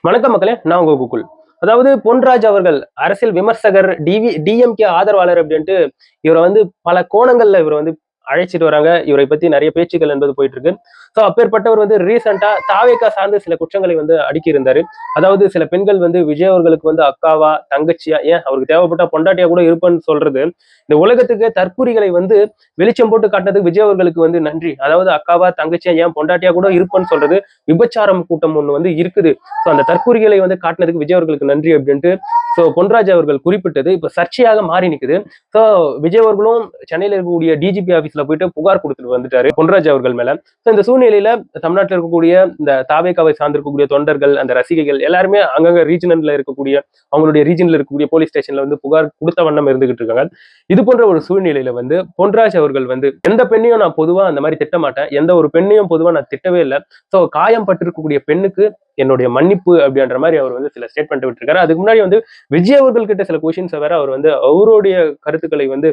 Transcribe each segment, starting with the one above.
வணக்கம் மக்களே, நான் உங்க கோகுல். அதாவது பொன்ராஜ் அவர்கள் அரசியல் விமர்சகர், டிஎம்கே ஆதரவாளர் அப்படின்ட்டு இவரை வந்து பல கோணங்கள்ல இவரை வந்து அழைச்சிட்டு வராங்க. இவரை பத்தி நிறைய பேச்சுக்கள் என்பது போயிட்டு இருக்கு. ஸோ அப்பேற்பட்டவர் வந்து ரீசெண்டா தாவேகா சார்ந்து சில குற்றங்களை வந்து அடுக்கி இருந்தாரு. அதாவது சில பெண்கள் வந்து விஜய் அவர்களுக்கு வந்து அக்காவா, தங்கச்சியா, ஏன் அவருக்கு தேவைப்பட்ட பொண்டாட்டியா கூட இருப்பேன்னு சொல்றது இந்த உலகத்துக்கு தற்குறிகளை வந்து வெளிச்சம் போட்டு காட்டினதுக்கு விஜய் அவர்களுக்கு வந்து நன்றி. அதாவது அக்காவா, தங்கச்சியா, ஏன் பொண்டாட்டியா கூட இருப்பேன்னு சொல்றது விபச்சாரம் கூட்டம் ஒண்ணு வந்து இருக்குது. ஸோ அந்த தற்குறிகளை வந்து காட்டினதுக்கு விஜய் அவர்களுக்கு நன்றி அப்படின்ட்டு ஸோ பொன்ராஜ் அவர்கள் குறிப்பிட்டது இப்ப சர்ச்சையாக மாறி நிக்குது. ஸோ விஜய் அவர்களும் சென்னையில இருக்கக்கூடிய டிஜிபி ஆபீஸ்ல போயிட்டு புகார் கொடுத்துட்டு வந்துட்டாரு பொன்ராஜ் அவர்கள் மேல. ஸோ இந்த சூழ்நிலையில தமிழ்நாட்டில் இருக்கக்கூடிய இந்த தாவேகாவை சார்ந்திருக்கக்கூடிய தொண்டர்கள், அந்த ரசிகைகள் எல்லாருமே அங்கங்க ரீஜனல்ல இருக்கக்கூடிய அவங்களுடைய ரீஜன்ல இருக்கக்கூடிய போலீஸ் ஸ்டேஷன்ல வந்து புகார் கொடுத்த வண்ணம் இருந்துகிட்டு இருக்காங்க. இது போன்ற ஒரு சூழ்நிலையில வந்து பொன்ராஜ் அவர்கள் வந்து எந்த பெண்ணையும் நான் பொதுவா அந்த மாதிரி திட்ட மாட்டேன், எந்த ஒரு பெண்ணையும் பொதுவா நான் திட்டவே இல்லை. ஸோ காயம் பட்டிருக்கக்கூடிய பெண்ணுக்கு என்னுடைய மன்னிப்பு அப்படின்ற மாதிரி அவர் வந்து சில ஸ்டேட்மெண்ட் விட்டுருக்காரு. அதுக்கு முன்னாடி வந்து விஜய் அவர்கள் கிட்ட சில கொஸ்டின்ஸ் வேற அவர் வந்து அவருடைய கருத்துக்களை வந்து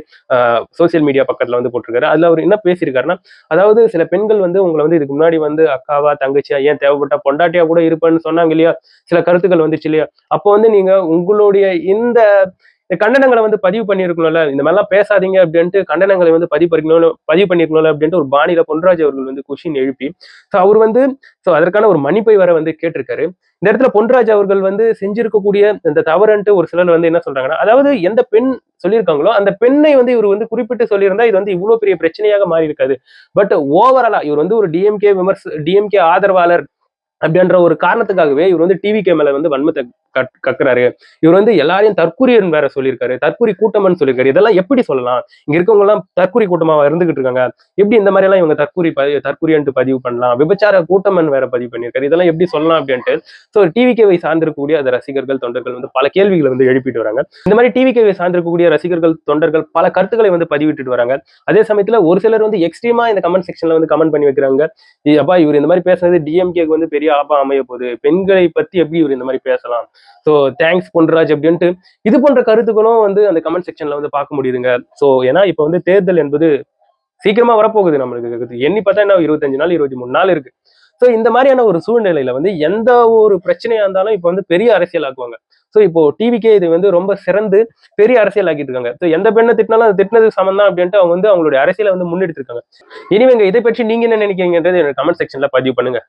சோசியல் மீடியா பக்கத்துல வந்து போட்டிருக்காரு. அதுல அவர் என்ன பேசியிருக்காருன்னா, அதாவது சில பெண்கள் வந்து உங்களை வந்து இதுக்கு முன்னாடி வந்து அக்காவா, தங்கச்சியா, ஏன் தேவைப்பட்ட பொண்டாட்டியா கூட இருப்பேன்னு சொன்னாங்க இல்லையா, சில கருத்துக்கள் வந்துச்சு இல்லையா, அப்போ வந்து நீங்க உங்களுடைய இந்த கண்டனங்களை வந்து பதிவு பண்ணிருக்கணும்ல, இந்த மாதிரிலாம் பேசாதீங்க அப்படின்ட்டு கண்டனங்களை வந்து பதிவு பண்ணிருக்கணும்ல அப்படின்ட்டு ஒரு பாணியில பொன்ராஜ் அவர்கள் வந்து கொஸ்டின் எழுப்பி அவர் வந்து அதற்கான ஒரு மன்னிப்பை வர வந்து கேட்டிருக்காரு. இந்த இடத்துல பொன்ராஜ் அவர்கள் வந்து செஞ்சிருக்கக்கூடிய இந்த தவறுன்ட்டு ஒரு சிலர் வந்து என்ன சொல்றாங்கன்னா, அதாவது எந்த பெண் சொல்லியிருக்காங்களோ அந்த பெண்ணை வந்து இவர் வந்து குறிப்பிட்டு சொல்லியிருந்தா இது வந்து இவ்வளவு பெரிய பிரச்சனையாக மாறி இருக்காது. பட் ஓவராலா இவர் வந்து ஒரு டிஎம்கே ஆதரவாளர் அப்படின்ற ஒரு காரணத்துக்காகவே இவர் வந்து டிவிகே மேல வந்து வன்மத்தை கக்குறாரு. இவர் வந்து எல்லாரையும் தற்குறியன் வேற சொல்லியிருக்காரு, தற்குறி கூட்டம்னு சொல்லியிருக்காரு. இதெல்லாம் எப்படி சொல்லலாம்? இங்க இருக்கவங்க எல்லாம் தற்குறி கூட்டமா இருந்துகிட்டு இருக்காங்க. எப்படி இந்த மாதிரி எல்லாம் இவங்க தற்குறின்ட்டு பதிவு பண்ணலாம்? விபச்சார கூட்டமன் வேற பதிவு பண்ணியிருக்காரு. இதெல்லாம் எப்படி சொல்லலாம் அப்படின்ட்டு டிவிகேவை சார்ந்திருக்கக்கூடிய அந்த ரசிகர்கள், தொண்டர்கள் வந்து பல கேள்விகளை வந்து எழுப்பிட்டு வராங்க. இந்த மாதிரி டிவிகேவை சார்ந்திருக்கக்கூடிய ரசிகர்கள், தொண்டர்கள் பல கருத்துக்களை வந்து பதிவிட்டு வராங்க. அதே சமயத்துல ஒரு சிலர் வந்து எக்ஸ்ட்ரீமா இந்த கமெண்ட் செக்ஷன்ல வந்து கமெண்ட் பண்ணி வைக்கிறாங்க. அப்பா இவர் இந்த மாதிரி பேசுறது டிஎம்கேக்கு வந்து பெரிய ஆபா அமைய போகுது, பெண்களை பத்தி எப்படி இவர் இந்த மாதிரி பேசலாம், ஸோ தேங்க்ஸ் பொன்ராஜ் அப்படின்ட்டு இது போன்ற கருத்துக்களும் வந்து அந்த கமெண்ட் செக்ஷன்ல வந்து பார்க்க முடியுதுங்க. ஸோ ஏன்னா இப்ப வந்து தேர்தல் என்பது சீக்கிரமா வரப்போகுது. நம்மளுக்கு எண்ணி பார்த்தா என்ன 25 நாள் 23 நாள் இருக்கு. ஸோ இந்த மாதிரியான ஒரு சூழ்நிலையில வந்து எந்த ஒரு பிரச்சனையா இருந்தாலும் இப்ப வந்து பெரிய அரசியல் ஆக்குவாங்க. ஸோ இப்போ டிவிக்கே இது வந்து ரொம்ப சிறந்து பெரிய அரசியல் ஆக்கிட்டு இருக்காங்க. ஸோ எந்த பெண்ணை திட்டினாலும் அது திட்டினதுக்கு சமம் தான் அப்படின்ட்டு அவங்க வந்து அவங்களுடைய அரசியலை வந்து முன்னெடுத்திருக்காங்க. இனிமேங்க இதை பற்றி நீங்க என்ன நினைக்கிறீங்கன்றது கமெண்ட் செக்ஷன்ல பதிவு பண்ணுங்க.